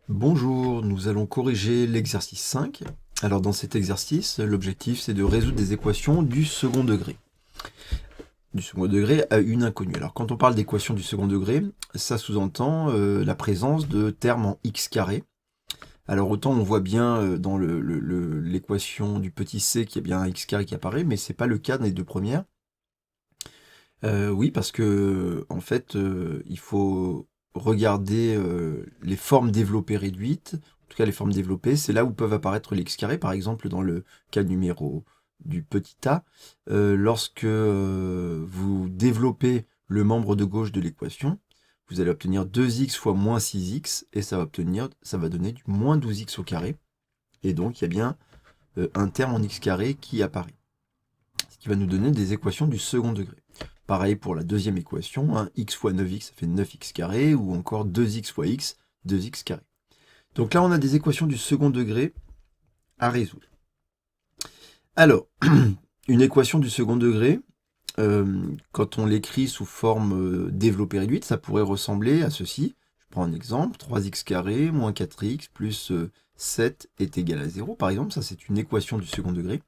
Bonjour, nous allons corriger l'exercice 5. Alors dans cet exercice, l'objectif c'est de résoudre des équations du second degré. Du second degré à une inconnue. Alors quand on parle d'équations du second degré, ça sous-entend la présence de termes en x carré. Alors autant on voit bien dans l'équation du petit c qu'il y a bien un x carré qui apparaît, mais c'est pas le cas dans les deux premières. Oui, parce que en fait, il faut regarder les formes développées réduites. En tout cas, les formes développées, c'est là où peuvent apparaître les x carrés. Par exemple, dans le cas numéro du petit a, lorsque vous développez le membre de gauche de l'équation, vous allez obtenir 2x fois moins 6x, et ça va donner du moins 12x au carré. Et donc, il y a bien un terme en x carré qui apparaît. Ce qui va nous donner des équations du second degré. Pareil pour la deuxième équation, hein, x fois 9x, ça fait 9x carré, ou encore 2x fois x, 2x carré. Donc là, on a des équations du second degré à résoudre. Alors, une équation du second degré, quand on l'écrit sous forme développée réduite, ça pourrait ressembler à ceci. Je prends un exemple, 3x carré moins 4x plus 7 est égal à 0, par exemple. Ça, c'est une équation du second degré.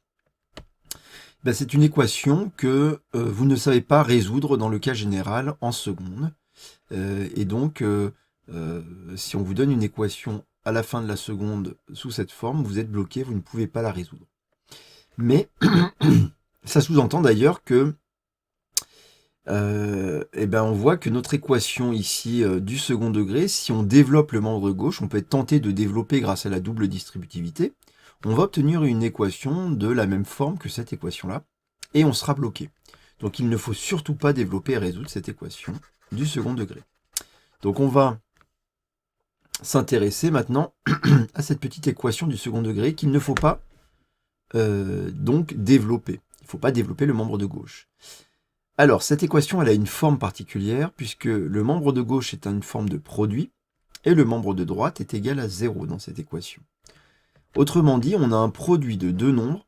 Ben, c'est une équation que vous ne savez pas résoudre dans le cas général en seconde. Et donc, si on vous donne une équation à la fin de la seconde sous cette forme, vous êtes bloqué, vous ne pouvez pas la résoudre. Mais ça sous-entend d'ailleurs que on voit que notre équation ici du second degré, si on développe le membre gauche, on peut être tenté de développer grâce à la double distributivité, on va obtenir une équation de la même forme que cette équation-là, et on sera bloqué. Donc il ne faut surtout pas développer et résoudre cette équation du second degré. Donc on va s'intéresser maintenant à cette petite équation du second degré qu'il ne faut pas donc développer. Il ne faut pas développer le membre de gauche. Alors, cette équation, elle a une forme particulière, puisque le membre de gauche est une forme de produit, et le membre de droite est égal à 0 dans cette équation. Autrement dit, on a un produit de deux nombres,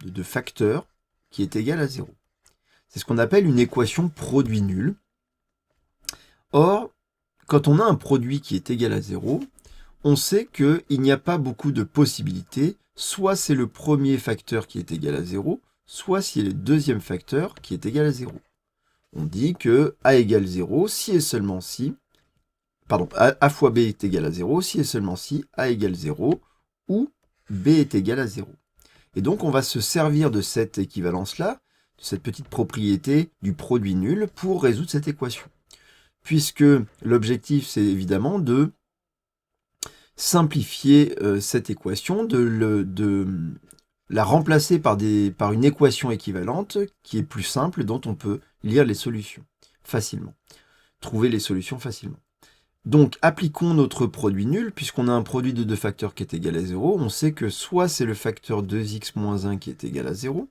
de deux facteurs, qui est égal à 0. C'est ce qu'on appelle une équation produit nul. Or, quand on a un produit qui est égal à 0, on sait qu'il n'y a pas beaucoup de possibilités, soit c'est le premier facteur qui est égal à 0, soit c'est le deuxième facteur qui est égal à 0. On dit que a égale 0 si et seulement si, pardon, a fois b est égal à 0 si et seulement si a égale 0 ou b est égal à 0. Et donc on va se servir de cette équivalence-là, de cette petite propriété du produit nul pour résoudre cette équation. Puisque l'objectif c'est évidemment de simplifier cette équation, de la remplacer par une équation équivalente qui est plus simple, dont on peut lire les solutions facilement, trouver les solutions facilement. Donc appliquons notre produit nul, puisqu'on a un produit de deux facteurs qui est égal à 0, on sait que soit c'est le facteur 2x moins 1 qui est égal à 0,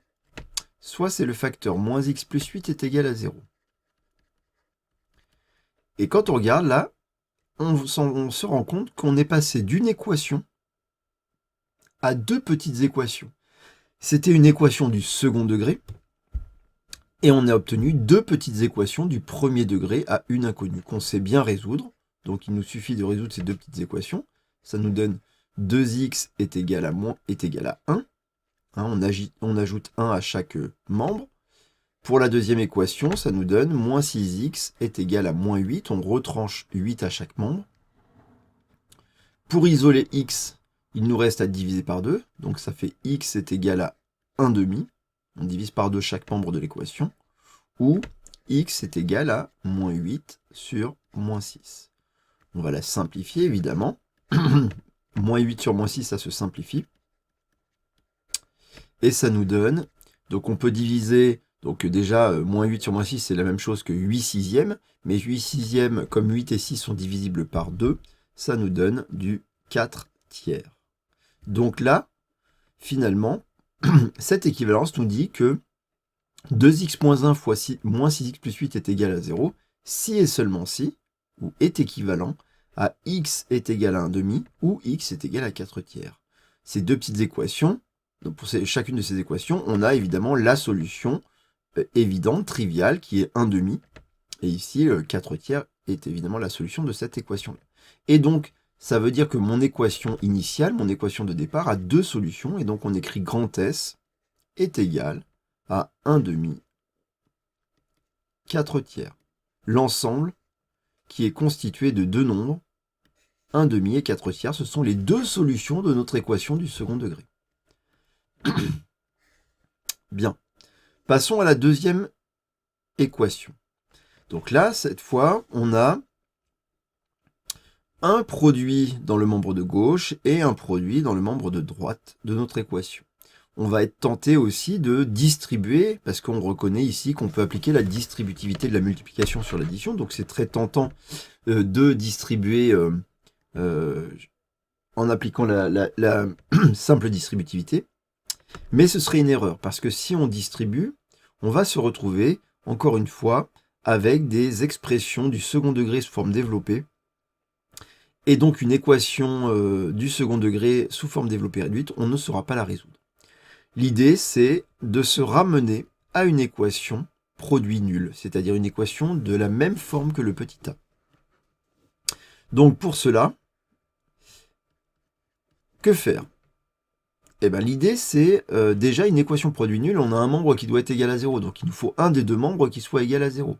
soit c'est le facteur moins x plus 8 est égal à 0. Et quand on regarde là, on se rend compte qu'on est passé d'une équation à deux petites équations. C'était une équation du second degré, et on a obtenu deux petites équations du premier degré à une inconnue, qu'on sait bien résoudre. Donc il nous suffit de résoudre ces deux petites équations. Ça nous donne 2x est égal à 1. On ajoute 1 à chaque membre. Pour la deuxième équation, ça nous donne moins 6x est égal à moins 8. On retranche 8 à chaque membre. Pour isoler x, il nous reste à diviser par 2. Donc ça fait x est égal à 1 demi. On divise par 2 chaque membre de l'équation. Ou x est égal à moins 8 sur moins 6. On va la simplifier, évidemment. Moins 8 sur moins 6, ça se simplifie. Et ça nous donne, donc on peut diviser, donc déjà, moins 8 sur moins 6, c'est la même chose que 8 sixièmes. Mais 8 sixièmes, comme 8 et 6 sont divisibles par 2, ça nous donne du 4 tiers. Donc là, finalement, cette équivalence nous dit que 2x moins 1 fois moins 6x plus 8 est égal à 0, si et seulement si, ou est équivalent à x est égal à 1 demi, ou x est égal à 4 tiers. Ces deux petites équations, donc pour chacune de ces équations, on a évidemment la solution évidente, triviale, qui est 1 demi, et ici, 4 tiers est évidemment la solution de cette équation-là. Et donc, ça veut dire que mon équation initiale, mon équation de départ, a deux solutions, et donc on écrit grand S est égal à 1 demi 4 tiers. L'ensemble qui est constitué de deux nombres, 1 demi et 4 tiers, ce sont les deux solutions de notre équation du second degré. Bien. Passons à la deuxième équation. Donc là, cette fois, on a un produit dans le membre de gauche et un produit dans le membre de droite de notre équation. On va être tenté aussi de distribuer, parce qu'on reconnaît ici qu'on peut appliquer la distributivité de la multiplication sur l'addition, donc c'est très tentant de distribuer en appliquant la simple distributivité, mais ce serait une erreur, parce que si on distribue, on va se retrouver, encore une fois, avec des expressions du second degré sous forme développée, et donc une équation du second degré sous forme développée réduite, on ne saura pas la résoudre. L'idée, c'est de se ramener à une équation produit nul, c'est-à-dire une équation de la même forme que le petit a. Donc pour cela, que faire? Eh bien, l'idée, c'est déjà une équation produit nul, on a un membre qui doit être égal à 0, donc il nous faut un des deux membres qui soit égal à 0.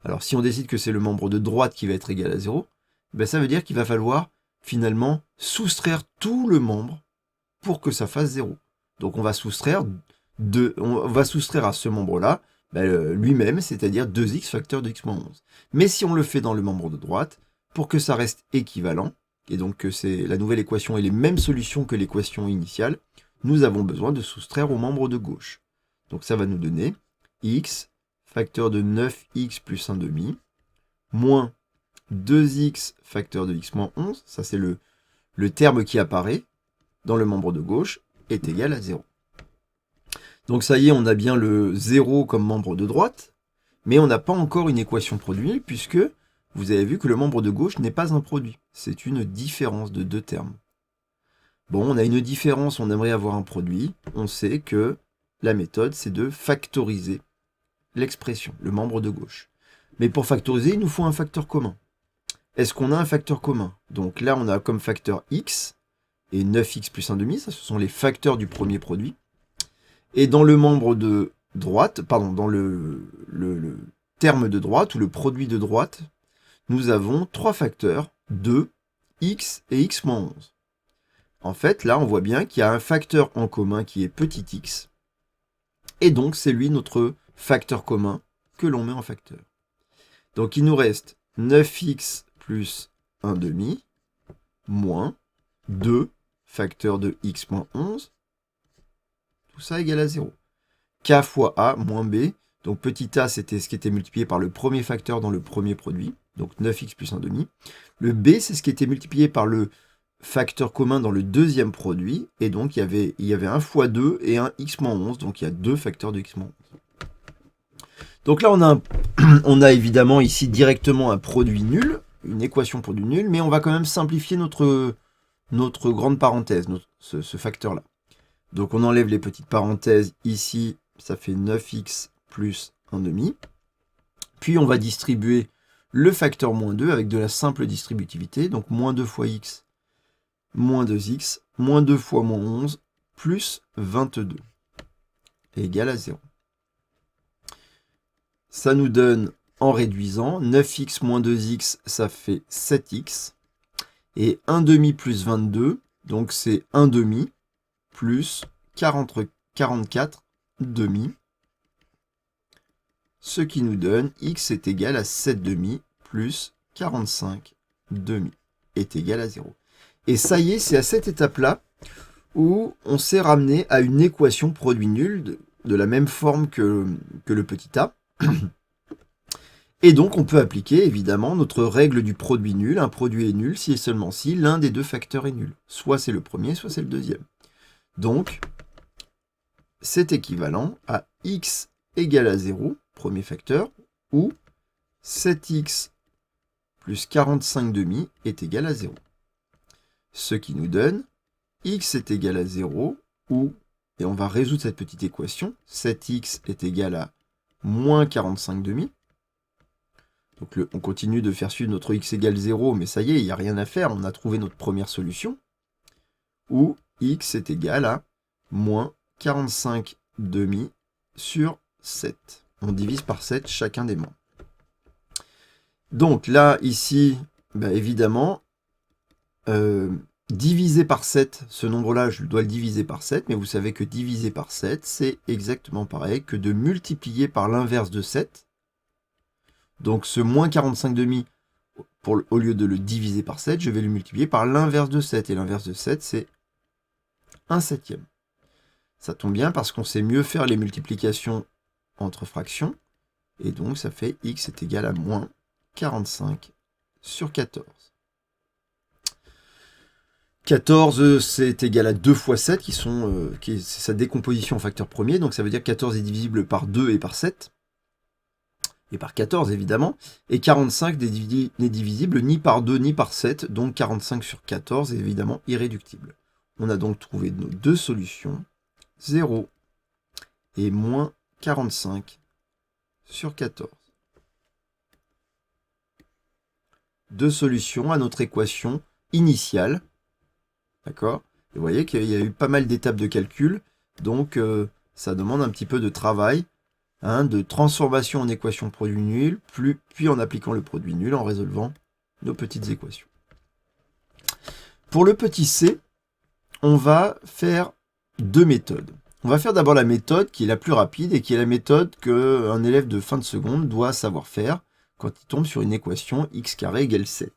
Alors si on décide que c'est le membre de droite qui va être égal à 0, ben, ça veut dire qu'il va falloir finalement soustraire tout le membre pour que ça fasse 0. Donc on va soustraire à ce membre-là lui-même, c'est-à-dire 2x facteur de x moins 11. Mais si on le fait dans le membre de droite, pour que ça reste équivalent, et donc que la nouvelle équation ait les mêmes solutions que l'équation initiale, nous avons besoin de soustraire au membre de gauche. Donc ça va nous donner x facteur de 9x plus 1 demi, moins 2x facteur de x moins 11, ça c'est le terme qui apparaît dans le membre de gauche, est égal à 0. Donc ça y est, on a bien le 0 comme membre de droite, mais on n'a pas encore une équation produit, puisque vous avez vu que le membre de gauche n'est pas un produit. C'est une différence de deux termes. Bon, on a une différence, on aimerait avoir un produit. On sait que la méthode, c'est de factoriser l'expression, le membre de gauche. Mais pour factoriser, il nous faut un facteur commun. Est-ce qu'on a un facteur commun? Donc là, on a comme facteur x, et 9x plus 1 demi, ça ce sont les facteurs du premier produit. Et dans le membre de droite, pardon, dans le terme de droite, ou le produit de droite, nous avons trois facteurs, 2, x et x moins 11. En fait, là, on voit bien qu'il y a un facteur en commun qui est petit x, et donc c'est lui notre facteur commun que l'on met en facteur. Donc il nous reste 9x plus 1 demi, moins 2 facteur de x moins 11, tout ça égale à 0. K fois A moins B, donc petit a c'était ce qui était multiplié par le premier facteur dans le premier produit, donc 9x plus 1 demi. Le B c'est ce qui était multiplié par le facteur commun dans le deuxième produit, et donc il y avait un fois 2 et un x moins 11, donc il y a deux facteurs de x moins 11. Donc là on a évidemment ici directement un produit nul, une équation produit nul, mais on va quand même simplifier notre grande parenthèse, ce facteur-là. Donc on enlève les petites parenthèses ici, ça fait 9x plus 1 demi. Puis on va distribuer le facteur moins 2 avec de la simple distributivité, donc moins 2 fois x, moins 2x, moins 2 fois moins 11, plus 22, égale à 0. Ça nous donne, en réduisant, 9x moins 2x, ça fait 7x. Et 1 demi plus 22, donc c'est 1 demi plus 44 demi. Ce qui nous donne x est égal à 7 demi plus 45 demi est égal à 0. Et ça y est, c'est à cette étape-là où on s'est ramené à une équation produit nul de la même forme que le petit a. Et donc on peut appliquer évidemment notre règle du produit nul. Un produit est nul si et seulement si l'un des deux facteurs est nul. Soit c'est le premier, soit c'est le deuxième. Donc c'est équivalent à x égale à 0, premier facteur, ou 7x plus 45 demi est égal à 0. Ce qui nous donne x est égal à 0, ou, et on va résoudre cette petite équation, 7x est égal à moins 45 demi, Donc on continue de faire suivre notre x égale 0, mais ça y est, il n'y a rien à faire, on a trouvé notre première solution, où x est égal à moins 45 demi sur 7. On divise par 7 chacun des membres. Donc là, ici, bah, évidemment, diviser par 7, ce nombre-là, je dois le diviser par 7, mais vous savez que diviser par 7, c'est exactement pareil que de multiplier par l'inverse de 7. Donc ce moins 45 demi, au lieu de le diviser par 7, je vais le multiplier par l'inverse de 7. Et l'inverse de 7, c'est 1 septième. Ça tombe bien parce qu'on sait mieux faire les multiplications entre fractions. Et donc ça fait x est égal à moins 45 sur 14. 14, c'est égal à 2 fois 7, c'est sa décomposition en facteur premier. Donc ça veut dire que 14 est divisible par 2 et par 7. Et par 14 évidemment, et 45 n'est divisible ni par 2 ni par 7, donc 45 sur 14 est évidemment irréductible. On a donc trouvé nos deux solutions, 0 et moins 45 sur 14. Deux solutions à notre équation initiale, d'accord? Et vous voyez qu'il y a eu pas mal d'étapes de calcul, donc ça demande un petit peu de travail, de transformation en équation produit nul, puis en appliquant le produit nul, en résolvant nos petites équations. Pour le petit c, on va faire deux méthodes. On va faire d'abord la méthode qui est la plus rapide et qui est la méthode qu'un élève de fin de seconde doit savoir faire quand il tombe sur une équation x carré égale 7.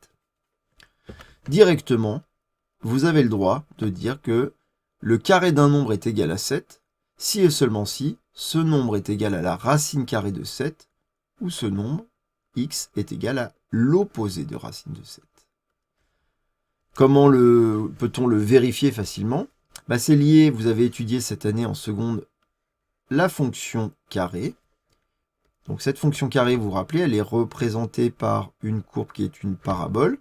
Directement, vous avez le droit de dire que le carré d'un nombre est égal à 7, si et seulement si ce nombre est égal à la racine carrée de 7, ou ce nombre, x, est égal à l'opposé de racine de 7. Comment peut-on le vérifier facilement? C'est lié, vous avez étudié cette année en seconde la fonction carrée. Donc cette fonction carrée, vous vous rappelez, elle est représentée par une courbe qui est une parabole.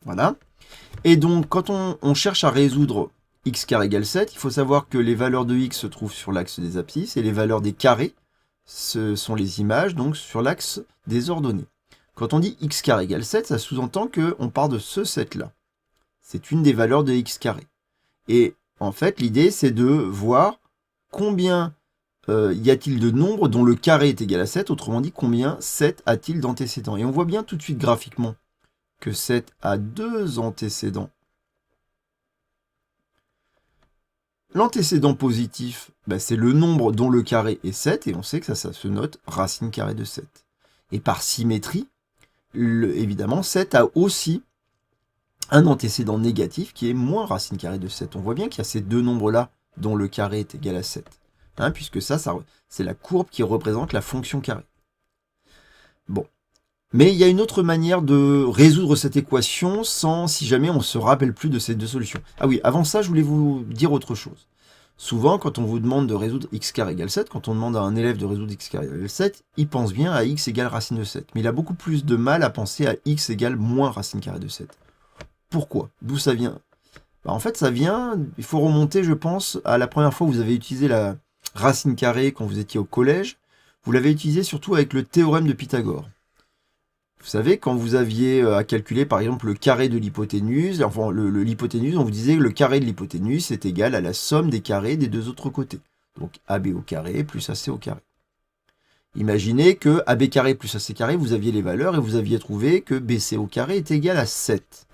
Voilà. Et donc, quand on cherche à résoudre x carré égale 7, il faut savoir que les valeurs de x se trouvent sur l'axe des abscisses et les valeurs des carrés, ce sont les images, donc sur l'axe des ordonnées. Quand on dit x carré égale 7, ça sous-entend qu'on part de ce 7-là. C'est une des valeurs de x carré. Et en fait, l'idée, c'est de voir combien y a-t-il de nombres dont le carré est égal à 7, autrement dit, combien 7 a-t-il d'antécédents. Et on voit bien tout de suite graphiquement que 7 a deux antécédents. L'antécédent positif, c'est le nombre dont le carré est 7, et on sait que ça se note racine carrée de 7. Et par symétrie, évidemment, 7 a aussi un antécédent négatif qui est moins racine carrée de 7. On voit bien qu'il y a ces deux nombres-là dont le carré est égal à 7. Puisque ça c'est la courbe qui représente la fonction carrée. Bon. Mais il y a une autre manière de résoudre cette équation si jamais on ne se rappelle plus de ces deux solutions. Ah oui, avant ça, je voulais vous dire autre chose. Souvent, quand on vous demande de résoudre x carré égale 7, quand on demande à un élève de résoudre x carré égale 7, il pense bien à x égale racine de 7. Mais il a beaucoup plus de mal à penser à x égale moins racine carrée de 7. Pourquoi? D'où ça vient? En fait, ça vient, il faut remonter, je pense, à la première fois où vous avez utilisé la racine carrée quand vous étiez au collège. Vous l'avez utilisé surtout avec le théorème de Pythagore. Vous savez, quand vous aviez à calculer par exemple le carré de l'hypoténuse, enfin l'hypoténuse, on vous disait que le carré de l'hypoténuse est égal à la somme des carrés des deux autres côtés. Donc AB au carré plus AC au carré. Imaginez que AB carré plus AC carré, vous aviez les valeurs et vous aviez trouvé que BC au carré est égal à 7.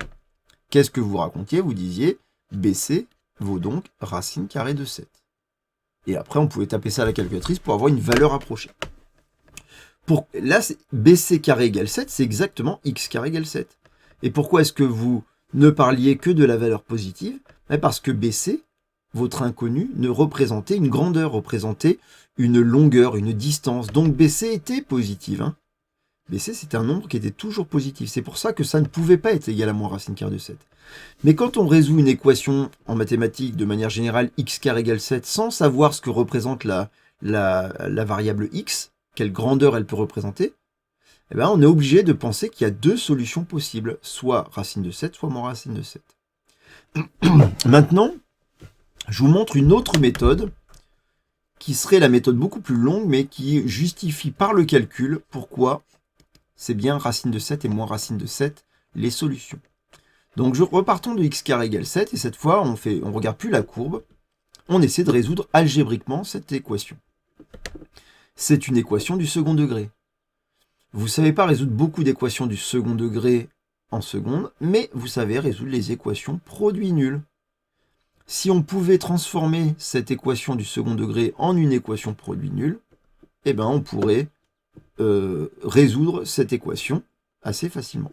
Qu'est-ce que vous racontiez? Vous disiez BC vaut donc racine carrée de 7. Et après, on pouvait taper ça à la calculatrice pour avoir une valeur approchée. Là, BC carré égale 7, c'est exactement x carré égale 7. Et pourquoi est-ce que vous ne parliez que de la valeur positive? Parce que BC, votre inconnu, ne représentait une grandeur, représentait une longueur, une distance. Donc BC était positive. BC, c'était un nombre qui était toujours positif. C'est pour ça que ça ne pouvait pas être égal à moins racine carrée de 7. Mais quand on résout une équation en mathématiques de manière générale, x carré égale 7, sans savoir ce que représente la variable x, quelle grandeur elle peut représenter, on est obligé de penser qu'il y a deux solutions possibles, soit racine de 7, soit moins racine de 7. Maintenant, je vous montre une autre méthode qui serait la méthode beaucoup plus longue, mais qui justifie par le calcul pourquoi c'est bien racine de 7 et moins racine de 7 les solutions. Donc repartons de x carré égale 7, et cette fois on ne regarde plus la courbe, on essaie de résoudre algébriquement cette équation. C'est une équation du second degré. Vous ne savez pas résoudre beaucoup d'équations du second degré en seconde, mais vous savez résoudre les équations produits nuls. Si on pouvait transformer cette équation du second degré en une équation produit nul, eh ben on pourrait résoudre cette équation assez facilement.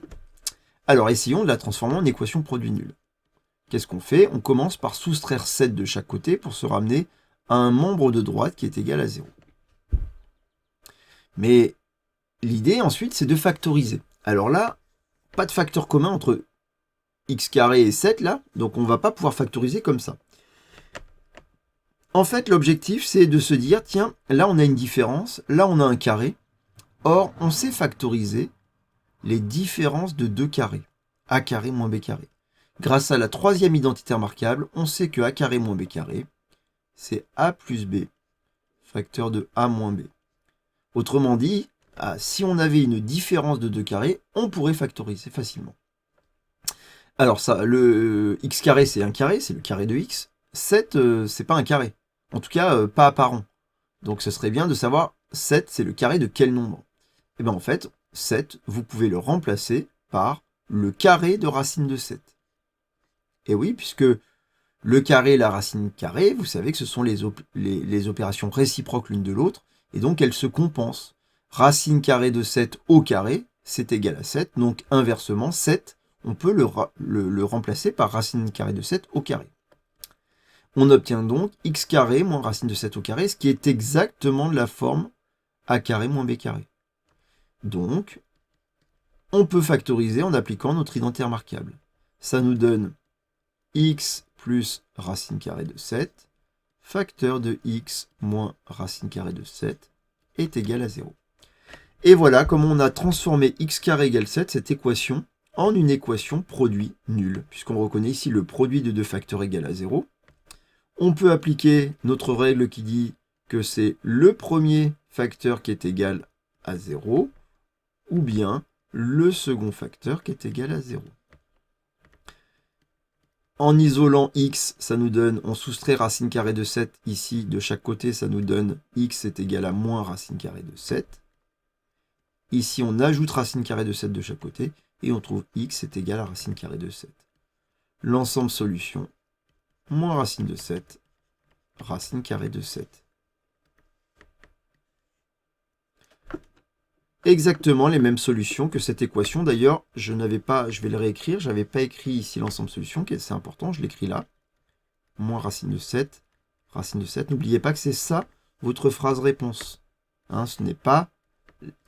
Alors essayons de la transformer en équation produit nul. Qu'est-ce qu'on fait? On commence par soustraire 7 de chaque côté pour se ramener à un membre de droite qui est égal à 0. Mais l'idée ensuite c'est de factoriser. Alors là, pas de facteur commun entre x carré et 7 là, donc on ne va pas pouvoir factoriser comme ça. En fait, l'objectif c'est de se dire, tiens, là on a une différence, là on a un carré. Or, on sait factoriser les différences de deux carrés, a carré moins b carré. Grâce à la troisième identité remarquable, on sait que a carré moins b carré, c'est a plus b, facteur de a moins b. Autrement dit, si on avait une différence de deux carrés, on pourrait factoriser facilement. Alors ça, le x carré c'est un carré, c'est le carré de x. 7, c'est pas un carré. En tout cas, pas apparent. Donc ce serait bien de savoir 7, c'est le carré de quel nombre? Et bien en fait, 7, vous pouvez le remplacer par le carré de racine de 7. Et oui, puisque le carré et la racine carrée, vous savez que ce sont les opérations réciproques l'une de l'autre, et donc elles se compensent. Racine carrée de 7 au carré, c'est égal à 7, donc inversement, 7, on peut le remplacer par racine carrée de 7 au carré. On obtient donc x carré moins racine de 7 au carré, ce qui est exactement de la forme a carré moins b carré. Donc, on peut factoriser en appliquant notre identité remarquable. Ça nous donne x plus racine carrée de 7, facteur de x moins racine carrée de 7 est égal à 0. Et voilà comment on a transformé x carré égale 7, cette équation, en une équation produit nul, puisqu'on reconnaît ici le produit de deux facteurs égal à 0. On peut appliquer notre règle qui dit que c'est le premier facteur qui est égal à 0, ou bien le second facteur qui est égal à 0. En isolant x, ça nous donne, on soustrait racine carrée de 7 ici, de chaque côté, ça nous donne x est égal à moins racine carrée de 7. Ici, on ajoute racine carrée de 7 de chaque côté, et on trouve x est égal à racine carrée de 7. L'ensemble solution, moins racine de 7, racine carrée de 7. Exactement les mêmes solutions que cette équation. D'ailleurs, je vais le réécrire, je n'avais pas écrit ici l'ensemble solution, qui est assez important, je l'écris là. Moins racine de 7, racine de 7. N'oubliez pas que c'est ça, votre phrase réponse. Hein, ce n'est pas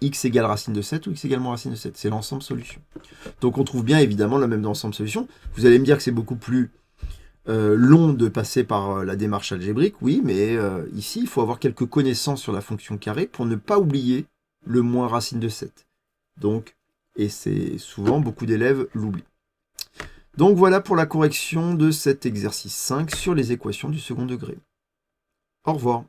x égale racine de 7 ou x égale moins racine de 7, c'est l'ensemble solution. Donc on trouve bien évidemment le même ensemble solution. Vous allez me dire que c'est beaucoup plus long de passer par la démarche algébrique, oui, mais ici, il faut avoir quelques connaissances sur la fonction carrée pour ne pas oublier le moins racine de 7. Donc, et c'est souvent, beaucoup d'élèves l'oublient. Donc voilà pour la correction de cet exercice 5 sur les équations du second degré. Au revoir.